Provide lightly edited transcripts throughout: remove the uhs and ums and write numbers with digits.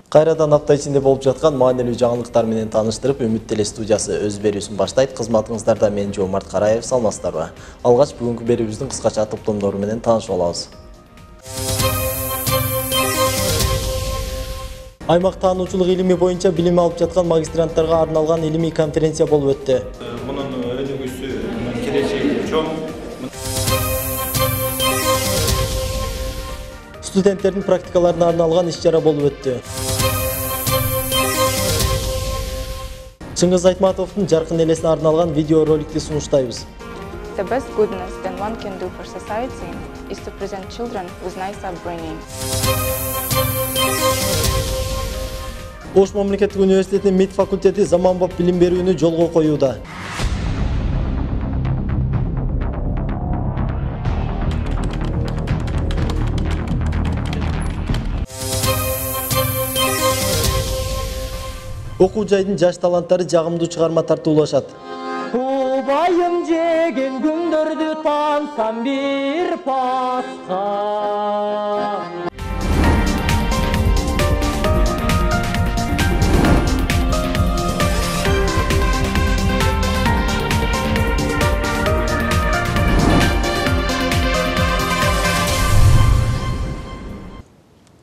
Кайрадан апта ичинде болуп жаткан маанилүү жаңылыктар менен тааныштырып, Үмүт теле студиясы өз берүүсүн баштайт. Кызматыңыздарда мен Жомарт Караев, саламатсыздарбы? Алгач бүгүнкү берүүбүздүн кыскача топтомдору менен таанышып алабыз. Аймак таануучулук илими боюнча билим алып жаткан магистранттарга арналган илимий конференция болуп өттү. Мунун өнүгүүсү, келечеги чоң. Студенттердин практикаларына арналган иш-чара болуп өттү. Чыңгыз Айтматовдун жаркын элесине арналган видео роликти сунуштайбыз. The best goodness that one can do for society is to present children with nice upbringing. Ош мамлекеттик университетинин МИД факультети заманбап билим берүүнү жолго коюуда. Окуу жайдын жаш таланттары жагымдуу чыгарма тартуулашат. Убайым жеген күндөрдү тансам бир паска.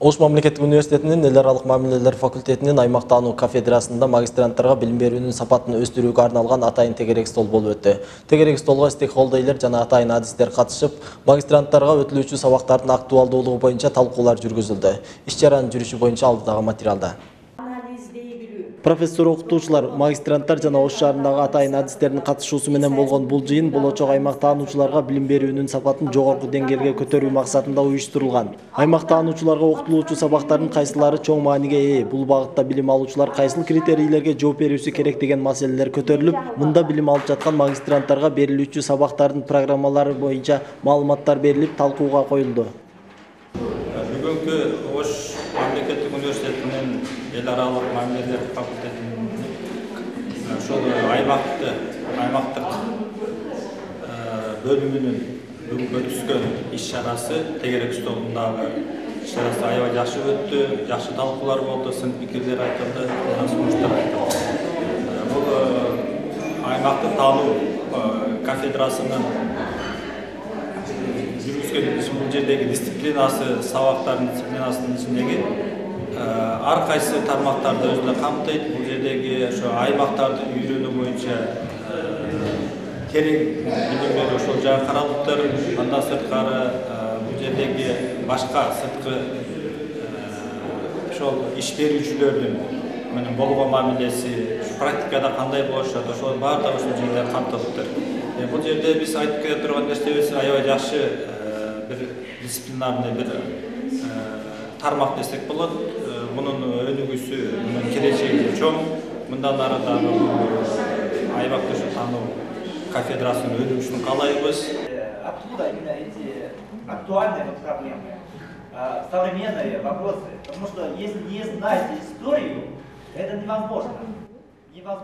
Ош мамлекеттик университетинин эл аралык мамилелер факультетинин аймак таануу кафедрасында магистранттарга билим берүүнүн сапатын өстүрүүгө арналган атайын тегерек стол болуп өттү. Тегерек столго стейкхолдерлер жана атайын адистер катышып, магистранттарга өтүлүүчү сабактардын актуалдуулугу боюнча талкуулар жүргүзүлдү. Иш-чаранын жүрүшү боюнча алдыдагы материалда. Профессор окутуучулар, магистранттар жана Ош шаарындагы атайын адистердин катышуусу менен болгон бул жыйын болочок аймак таануучуларга билим берүүнүн сапатын жогорку деңгээлге көтөрүү максатында уюштурулган. Аймак таануучуларга окутулуучу сабактардын кайсылары чоң мааниге ээ, бул багытта билим алуучулар кайсыл критерийлерге жооп берүүсү керек деген маселелер көтөрүлүп, мында билим алып жаткан магистранттарга берилүүчү сабактардын программалары боюнча маалыматтар берилип, талкууга коюлду. Бүгүнкү Ош мамлекеттик университетинин эл аралык мамилелер факультетинин ошол аймактык бөлүмүнүн бүгүнкү өткүзгөн иш-чарасы, тегерек столундагы иш-чарасы аябай жакшы өттү, жакшы талкуулар болду, сын пикирлер айтылды, сунуштар айтылды. Бул аймактык таануу кафедрасынын жүргүзгөн бул жердеги дисциплинасы, сабактардын дисциплинасынын ичиндеги ар кайсы тармактарды өзүнө камтыйт. Бул жердеги ошо аймактарды үйрөнүү боюнча терең билим берүү ошол жагы каралыптыр. Андан сырткары бул жердеги башка сырткы ошол иш берүүчүлөрдүн менен болгон мамилеси, практикада кандай болушат, ошол баардыгы ушул жерде камтылыптыр. Бул жерде биз айтып келе турган нерсебиз аябай жакшы бир дисциплинарный бир тармак десек болот. Мунун өнүгүүсү, мунун келечеги чоң. Мындан ары дагы аймактык таануу кафедрасынын өнүгүшүн каалайбыз. Откуда именно эти актуальные проблемы, современные вопросы? Потому что если не знать историю, это невозможно.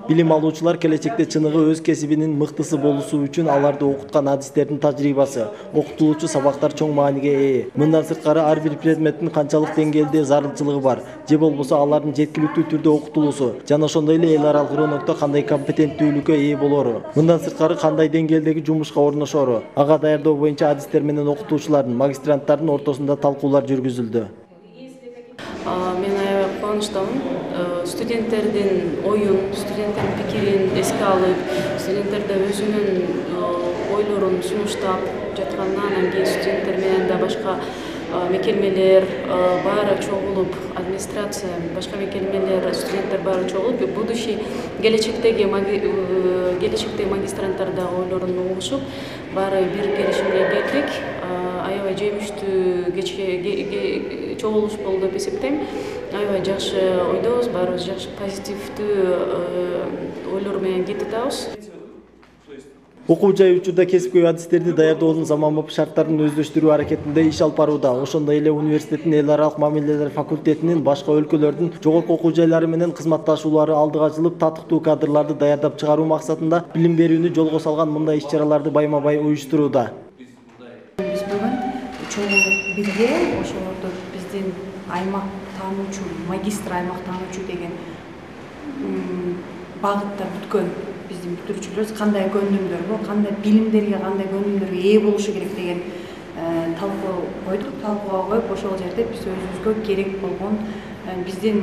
Билим алуучулар келечекте чыныгы өз кесибинин мыктысы болуусу үчүн аларды окуткан адистердин тажрыйбасы, окутулуучу сабактар чоң мааниге ээ. Мындан сырткары ар бир предметтин канчалык деңгээлде зарылчылыгы бар, же болбосо алардын жеткиликтүү түрдө окутулуусу, жана ошондой эле эл аралык рынокто кандай компетенттүүлүккө ээ болору, мындан сырткары кандай деңгээлдеги жумушка орношору, ага даярдоо боюнча адистер менен окутуучулардын, магистранттардын ортосунда талкуулар жүргүзүлдү. Мен аябай кубанычтамын. Студенттердин оюн, студенттердин пикирин эске алып, студенттерде өзүнүн ойлорун сунуштап жатканына, анан кийин студенттер менен да башка мекемелер баары чогулуп, администрация, башка мекемелер, студенттер баары чогулуп, будущий келечектеги магистранттар да ойлорун угушуп, баары бир келишимге келдик. Аябай жемиштүү чогулуш болду деп эсептейм. Аябай жакшы ойдобуз, баарыбыз жакшы позитивдүү ойлор менен кетип атабыз. Окуу жай учурда кесипкөй адистерди даярдоонун заманбап шарттарын өздөштүрүү аракетинде иш алып барууда. Ошондой эле университеттин эл аралык мамилелер факультетинин башка өлкөлөрдүн жогорку окуу жайлары менен кызматташуулары алдыга жылып, татыктуу кадрларды даярдап чыгаруу максатында билим берүүнү жолго салган мындай иш-чараларды байма-бай уюштурууда. Биз бүгүн чогулуп бирге ошолорду биздин аймак аймактануучу, магистр аймактануучу деген багытта бүткөн биздин бүтүрүүчүлөрүбүз кандай көндүмдөргө, кандай билимдерге, кандай көндүмдөргө ээ болушу керек деген талкуу койдук. Талкууга коюп ошол жерде биз өзүбүзгө керек болгон биздин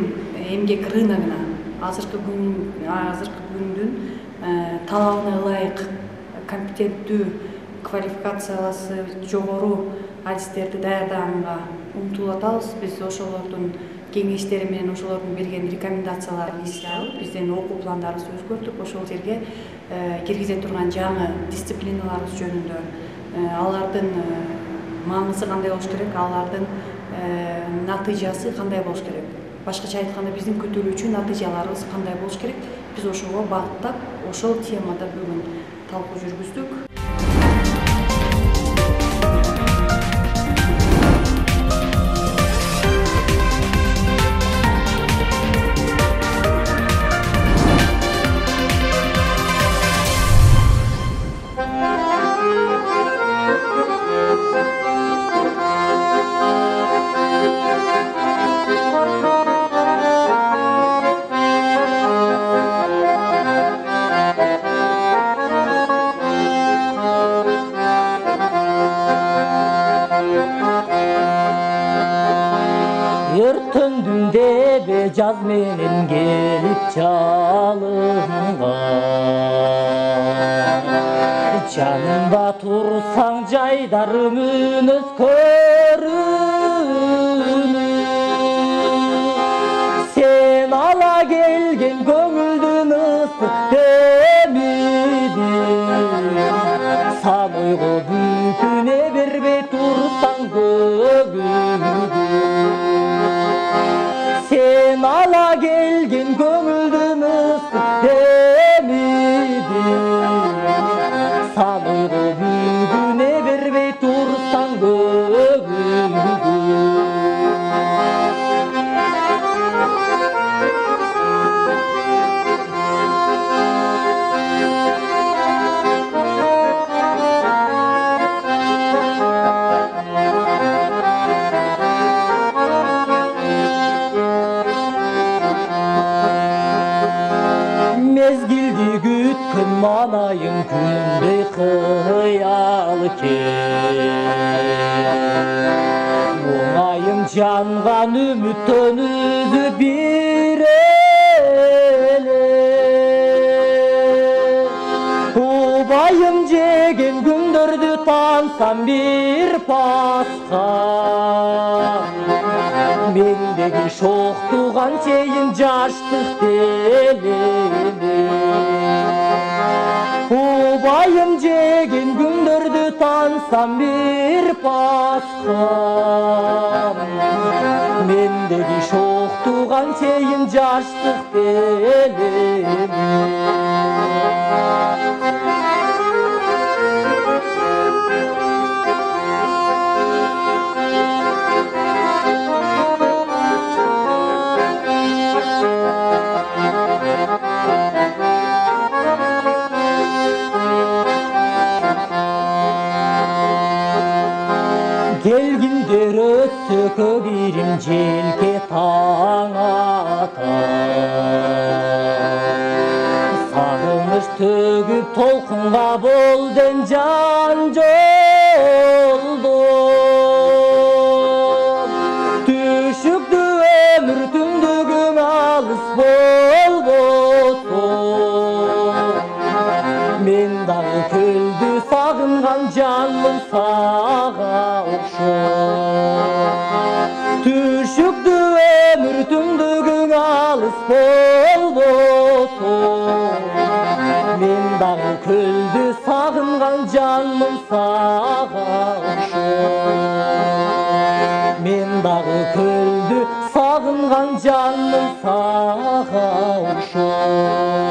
эмгек рыногуна азыркы күндүн талабына ылайык компетенттүү, квалификацияласы жогору адистерди даярдаганга умтулуп атабыз. Биз ошолордун кеңештери менен ошолордун берген рекомендацияларын эске алып, биздин окуу пландарыбызды өзгөртүп, ошол жерге киргизе турган жаңы дисциплиналарыбыз жөнүндө алардын маңызы кандай болуш керек, алардын натыйжасы кандай болуш керек. Башкача айтканда биздин күтүлүүчү натыйжаларыбыз кандай болуш керек. Биз ошого багыттап, ошол темада бүгүн талкуу жүргүздүк. Эртөндүмдебе жаз менен келип жалынга, жанымда турсаң жайдарым үнөз көрүнүп, сен ала келген көңүлдүн ысык демиди, сан ойго бүтүнө бербей турсаң көгүдү. Sen ala gelgin gönüldün ısık demidi, sanığı büyüdüne vermey tursan gövüdü. Mezgildi gütkün manayım gündey kıyal ki, Muğayım cangan ümittön üzü bir ele. Ubayım jegen gündördü tansam bir paska, mendegi şoq tuğan çeyin jaştık delini. Ubayım jegen gündördü tansam bir paska, mendegi şoq tuğan çeyin jaştık delini. Gelgindir ötsü kögirim jelke taң ata, sağınış tөгүп толкунга болден жан жолдум. Түшүктү өмүр түндүгүң алыс болбосун, мен дагы көлдү сагынган жаным сага окшойт. Түшүктү өмүр түндүгүң алыс болбосун, мен дагы көлдү сагынган жаным сага окшойт. Мен дагы көлдү сагынган жаным сага окшойт.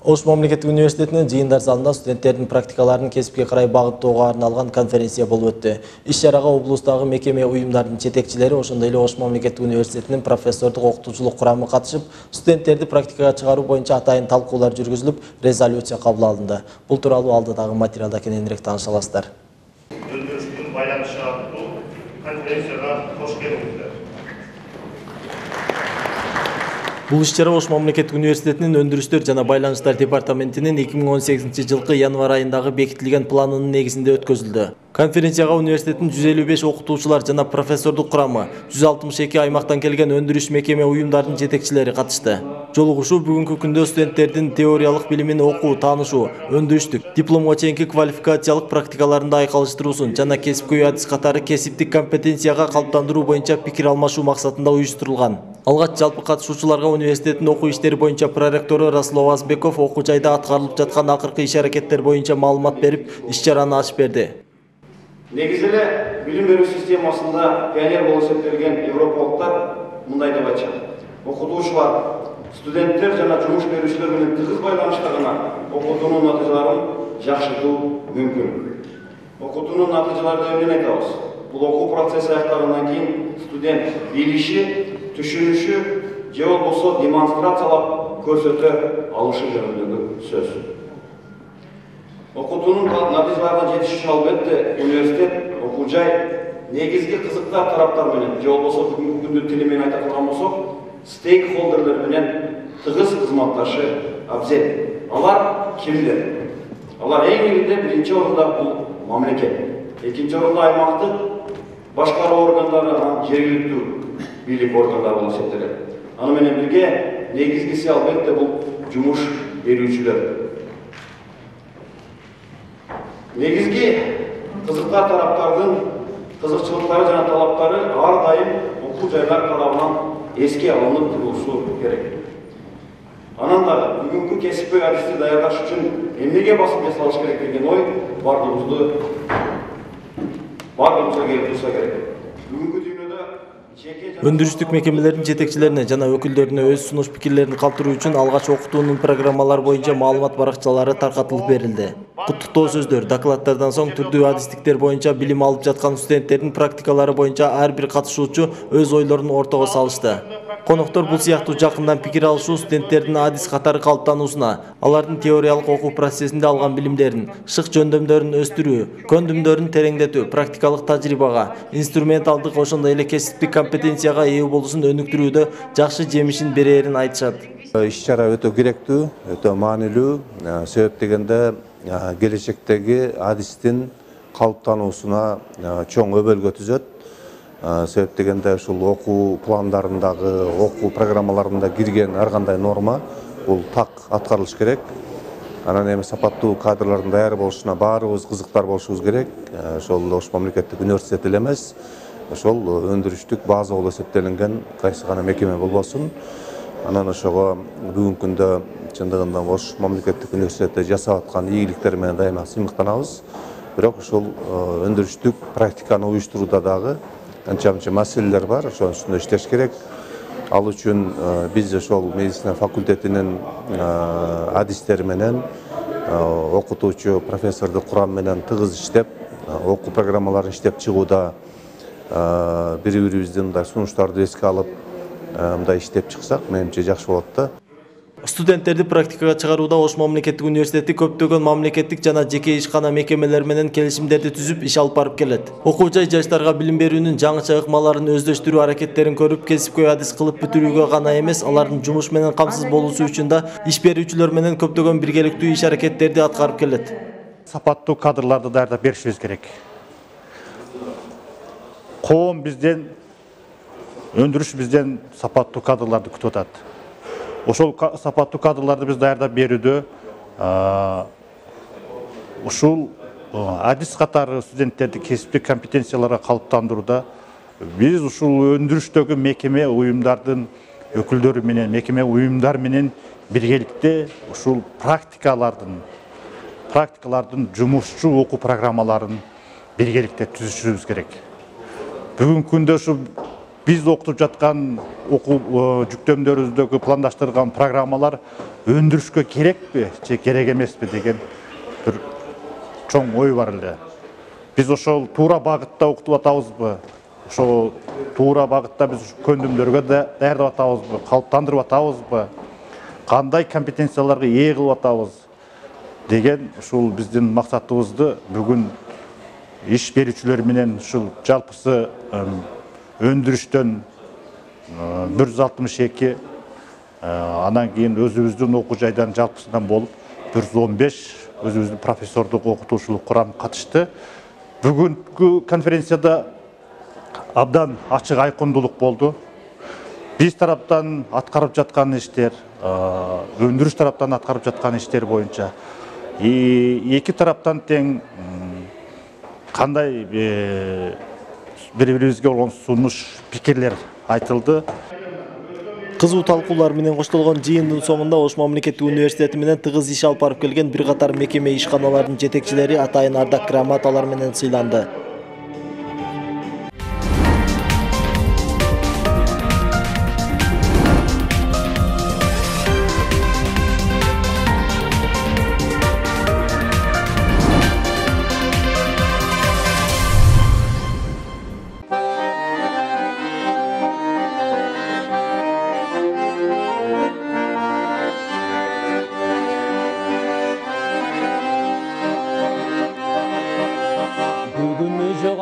Ош мамлекеттик университетинин жыйындар залында студенттердин практикаларын кесипке карай багыттоого арналган конференция болуп өттү. Иш-чарага облустагы мекеме уюмдардын жетекчилери, ошондой эле Ош мамлекеттик университетинин профессордук окутуучулук курамы катышып, студенттерди практикага чыгаруу боюнча атайын талкуулар жүргүзүлүп, резолюция кабыл алынды. Бул тууралуу алдыдагы материалда кененирээк тааныша аласыздар. Өндүрүштүн байланышы аттуу конференцияга кош келиңиздер. Бул иш-чара Ош мамлекеттик университетинин өндүрүштөр жана байланыштар департаментинин 2018-жылкы январь айындагы бекитилген планынын негизинде өткөзүлдү. Конференцияга университеттин 155 окутуучулар жана профессордук курамы, 162 аймактан келген өндүрүш мекеме уюмдардын жетекчилери катышты. Жолугушуу бүгүнкү күндө студенттердин теориялык билимин окуу, таанышуу, өндүрүштүк, дипломго чейинки квалификациялык практикаларында айкалыштыруусун жана кесипкөй адис катары кесиптик компетенцияга калыптандыруу боюнча пикир алмашуу максатында уюштурулган. Алгач жалпы катышуучуларга университеттин окуу иштери боюнча проректору Расул Азбеков окуу жайда аткарылып жаткан акыркы иш-аракеттер боюнча маалымат берип, иш-чараны ачып берди. Негизи эле билим берүү системасында пионер болуп эсептелген европалыктар мындай деп айтышат. Окутуучулар, студенттер жана жумуш берүүчүлөр менен тыгыз байланышта гана окутуунун натыйжаларын жакшыртуу мүмкүн. Окутуунун натыйжалары эмнени айтабыз? Бул окуу процесси аякталгандан кийин студент билиши, түшүнүшү же болбосо демонстрациялап көрсөтө алышы жөнүндөгү сөз. Окутуунун натыйжаларына жетиш үчүн албетте университет, окуу жай негизги кызыктар тараптар менен же болбосо бүгүнкү күндүн тили менен айта турган болсок, стейкхолдерлер менен тыгыз кызматташы абзел. Алар кимдер? Алар эң биринде биринчи орунда бул мамлекет, экинчи орунда аймактык башкаруу органдары, жергиликтүү бийлик органдары болуп эсептелет. Аны менен бирге негизгиси албетте бул жумуш берүүчүлөр. Негизги кызыктар тараптардын кызыкчылыктары жана талаптары ар дайым окуу жайлар тарабынан эске алынып турулушу керек. Анан дагы бүгүнкү кесипкөй адисти даярдаш үчүн эмнеге басым жасалыш керек деген ой бардыгыбызга келип турса керек. Бүгүнкү дүйнөдө Өндүрүштүк мекемелердин жетекчилерине жана өкүлдөрүнө өз сунуш пикирлерин калтыруу үчүн алгач окутуунун программалары боюнча маалымат баракчалары таркатылып берилди. Куттуктоо сөздөр, докладдардан соң түрдүү адистиктер боюнча билим алып жаткан студенттердин практикалары боюнча ар бир катышуучу өз ойлорун ортого салышты. Коноктор бул сыяктуу жакындан пикир алышуу студенттердин адис катары калыптануусуна, алардын теориялык окуу процессинде алган билимдерин, шык жөндөмдөрүн өстүрүү, көндүмдөрүн тереңдетүү, практикалык тажрыйбага, инструменталдык ошондой эле кесиптик компетенцияга ээ болуусун өнүктүрүүдө жакшы жемишин берерин айтышат. Иш-чара өтө керектүү, өтө маанилүү. Себеп дегенде келечектеги адистин калыптануусуна чоң өбөлгө түзөт. Себеп дегенде ушул окуу пландарындагы, окуу программаларында кирген ар кандай норма бул так аткарылыш керек. Анан эми сапаттуу кадрлардын даяр болушуна баарыбыз кызыктар болушубуз керек. Ошол Ош мамлекеттик университет эле эмес, ошол өндүрүштүк база болуп эсептелинген кайсы гана мекеме болбосун. Анан ошого бүгүнкү күндө чындыгында Ош мамлекеттик университетте жасап аткан ийгиликтер менен дайыма сыймыктанабыз. Бирок ушул өндүрүштүк практиканы уюштурууда дагы анча-мынча маселелер бар, ошонун үстүндө иштеш керек. Ал үчүн биз ошол медицина факультетинин адистери менен, окутуучу профессордук курам менен тыгыз иштеп, окуу программаларын иштеп чыгууда бири-бирибиздин мындай сунуштарды эске алып, мындай иштеп чыксак, менимче жакшы болот да. Студенттерди практикага чыгарууда Ош мамлекеттик университети көптөгөн мамлекеттик жана жеке ишкана мекемелер менен келишимдерди түзүп иш алып барып келет. Окуу жай жаштарга билим берүүнүн жаңыча ыкмаларын өздөштүрүү аракеттерин көрүп, кесипкөй адис кылып бүтүрүүгө гана эмес, алардын жумуш менен камсыз болуусу үчүн да иш берүүчүлөр менен көптөгөн биргеликтүү иш аракеттерди аткарып келет. Сапаттуу кадрларды даярдап беришибиз керек. Коом бизден, өндүрүш бизден сапаттуу кадрларды күтүп атат. Ошол сапаттуу кадрларды биз даярдап берүүдө ушул адис катары студенттерди кесиптик компетенцияларга калыптандырууда биз ушул өндүрүштөгү мекеме уюмдардын өкүлдөрү менен, мекеме уюмдар менен биргеликте ушул практикалардын жумушчу окуу программаларын биргеликте түзүшүбүз керек. Бүгүнкү күндө ушу Biz окутуп жаткан окуу жүктөмдөрүбүздөгү пландаштырган программалар өндүрүшкө керекпи же керек эмеспи деген бир чоң ой бар эле. Biz ошол туура багытта окутуп атабызбы? Ошол туура багытта биз көндүмдөргө даярдап атабызбы? Калыптандырып атабызбы? Кандай компетенцияларга ээ кылып атабыз деген ушул биздин максатыбызды бүгүн иш берүүчүлөр менен ушул жалпысы өндүрүштөн 162, анан кийин өзүбүздүн окуу жайдан жалпысынан болуп 115 өзүбүздүн профессордук окутуучулук курамы катышты. Бүгүнкү конференцияда абдан ачык айкындуулук болду. Биз тараптан аткарып жаткан иштер, өндүрүш тараптан аткарып жаткан иштер боюнча эки тараптан тең кандай бири-бирибизге болгон сунуш, пикирлер айтылды. Кызуу талкуулар менен коштолгон жыйындын соңунда Ош мамлекеттик университети менен тыгыз иш алып барып келген бир катар мекеме ишканалардын жетекчилери атайын ардак грамоталар менен сыйланды.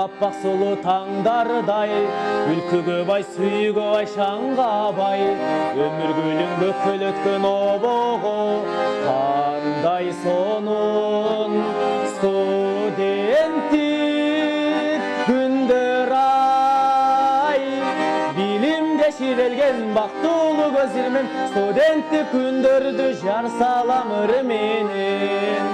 Аппак сулуу таңдардай, күлкүгө бай, сүйүүгө бай, шаңга бай, өмүр гүлүң бөккөл өткөн обого, кандай сонун студенттик күндөр ай, билимге ширелген бактылуу көзүрмен, студенттик күндөрдү жар салам ыр менен.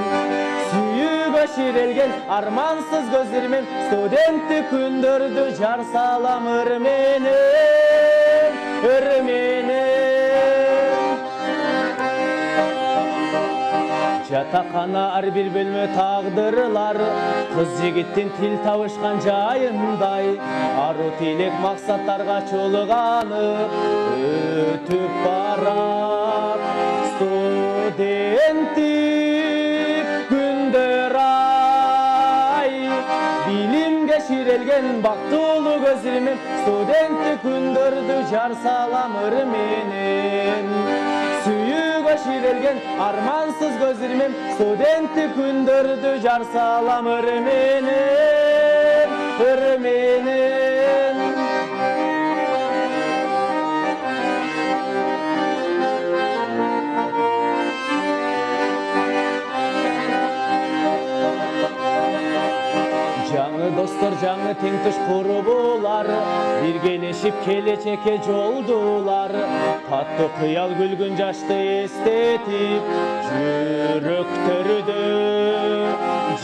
Şirelgen armansız gözlerime studentti kündürdü jar salam örmenim, örmenim. Jatakana ar bir bölme tağdırlar, kız jigittin til tabışkan jayınday, arı tilek maksatlarga çolgany ötüp barar studenttik kündür bilimge şirelgen baktulu gözlerimim studenttik kündürdü jar salam ır menен. Sүйүүгө şirelgen armansız gözlerimim studenttik kündürdü jar salam ır menен, ır menен. Жаңы достор, жаңы теңтүш курбулар, биргелешип келечекке жолдулар. Катты кыял күлгүн жашты эстетип, жүрөктөрүдө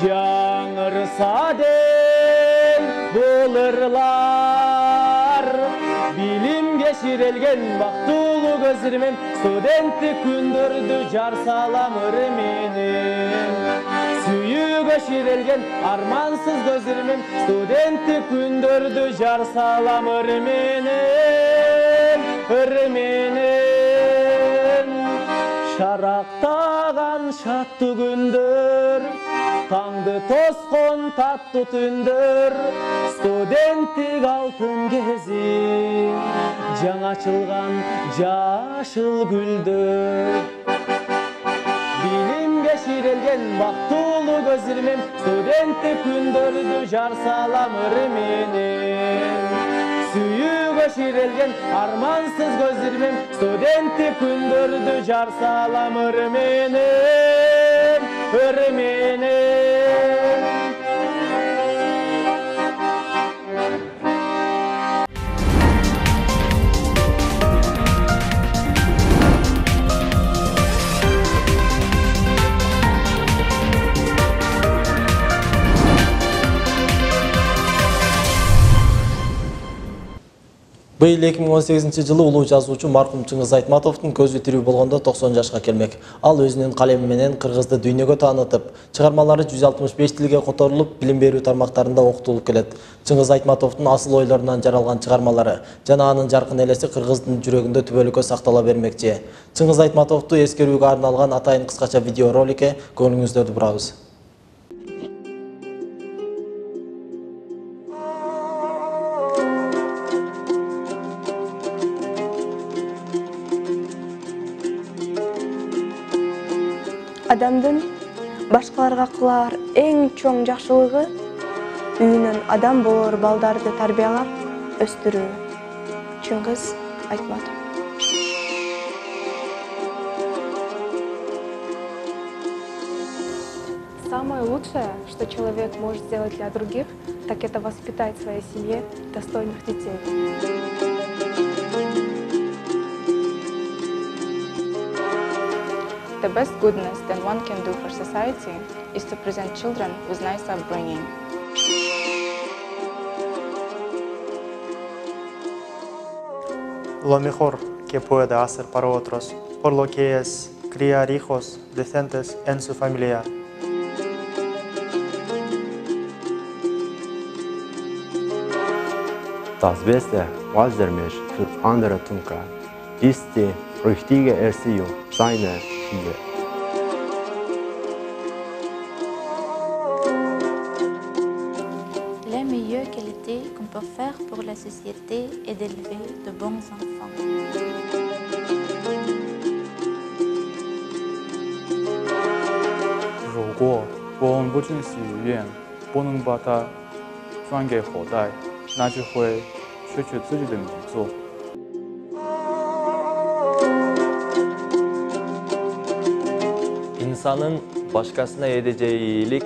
жаңырса ден бул ырлар. Билимге ширелген бактылуу көзүрмен студенттик күндөрдү жар салам ыр менен. Sүйүүгө şirelgen armansız gözlerimim studenttik kündördü jar salam ır menен, ыр menен. Şarактаган şаттуу күндөр, таңды тоскон таттуу түндөр, студенттик алтын кези, жаңы ачылган жашыл гүлдөр. Bilimge şirelgen baktulu gözlerimim studenttik kündördü jar salam ır menен. Sүйүүгө şirelgen armansız gözlerimim studenttik kündördü jar salam ыр menен, ыр menен. Быйыл 2018-жылы улуу жазуучу маркум Чыңгыз Айтматовдун көзү тирүү болгондо 90 жашка келмек. Ал өзүнүн калеми менен кыргызды дүйнөгө таанытып, чыгармалары 165 тилге которулуп, билим берүү тармактарында окутулуп келет. Чыңгыз Айтматовдун асыл ойлорунан жаралган чыгармалары жана анын жаркын элеси кыргыздын жүрөгүндө түбөлүккө сактала бермекчи. Чыңгыз Айтматовду эскерүүгө арналган атайын кыскача видео роликке көңүлүңүздөрдү бурабыз. Адамдын башкаларга кылар эң чоң жакшылыгы үйүнөн адам болор балдарды тарбиялап өстүрүү. Чыңгыз Айтматов. Самое лучшее, что человек может сделать для других, так это воспитать в своей семье достойных детей. The best goodness that one can do for society is to present children with nice upbringing. Lo mejor que puede hacer para otros, por lo que es criar hijos decentes en su familia. Das Beste, was der Mensch für andere tun kann, ist die richtige Erziehung seiner Kinder. Les meilleures qualités qu'on peut faire pour la société est d'élever de bons enfants. İnsanın başkasına edeceği iyilik,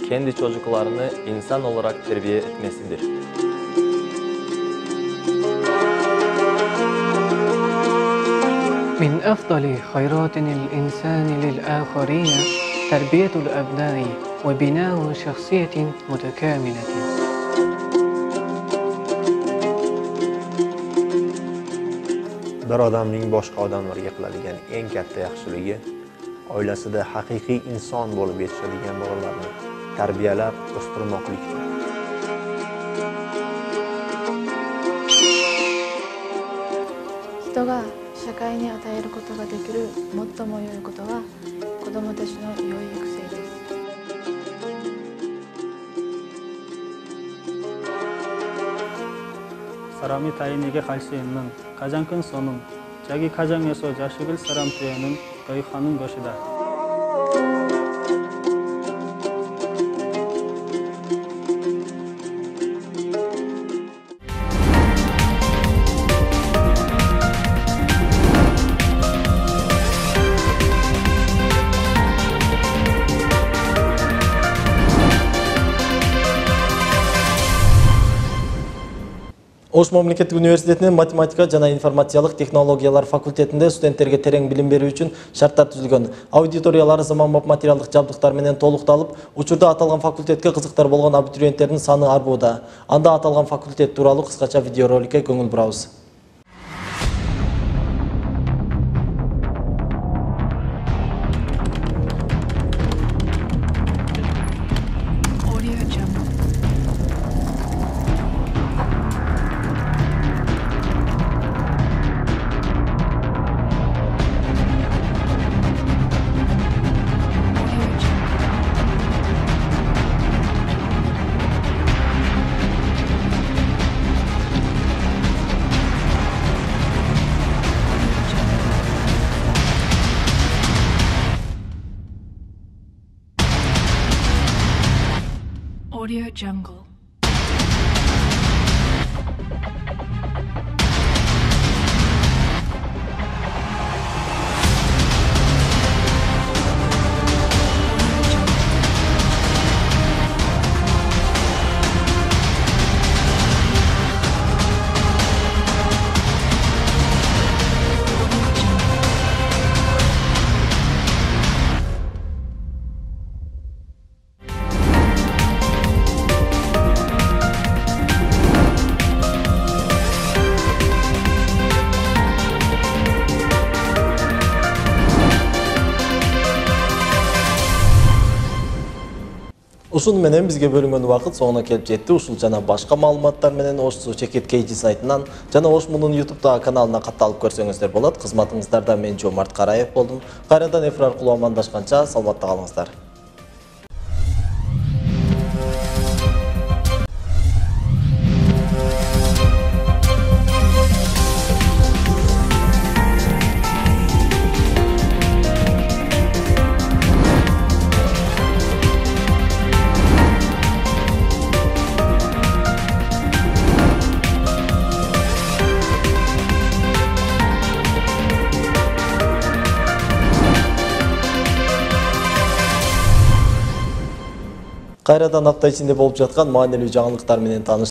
kendi çocuklarını insan olarak terbiye etmesidir. من أفضل خيرات الإنسان للآخرين تربية الأبناء وبناء شخصية متكاملة. Bir odamning boshqa odamlarga qiladigan eng katta yaxshiligi oilasida haqiqiy inson bo'lib yetishadigan bolalarni tarbiyalab o'stirmoqlikdir. 人が社会に与えることができる最も良いことは子供たちの良い育成です。 사람이 타인에게 할 수 있는 가장 큰 선은 자기 가정에서 자식을 사람 되는 교육하는 것이다. Ош мамлекеттик университетинин математика жана информациялык технологиялар факультетинде студенттерге терең билим берүү үчүн шарттар түзүлгөн. Аудиториялары заманбап материалдык жабдыктар менен толукталып, учурда аталган факультетке кызыктар болгон абитуриенттердин саны арбууда. Анда аталган факультет тууралуу кыскача видеороликке көңүл бурабыз. Audio Jungle. Ушуну менен бизге бөлүнгөн убакыт соңуна келип жетти. Ушул жана башка маалыматтар менен Ош Суу Чекет KG сайтынан жана Ош Мунун YouTube каналына катталып көрсөңүздөр болот. Кызматыңыздарда мен Жомарт Караев болдум. Кайрадан эфир аркылуу амандашканча саламатта калыңыздар. Кайрадан апта ичинде болуп жаткан маанилүү жаңылыктар менен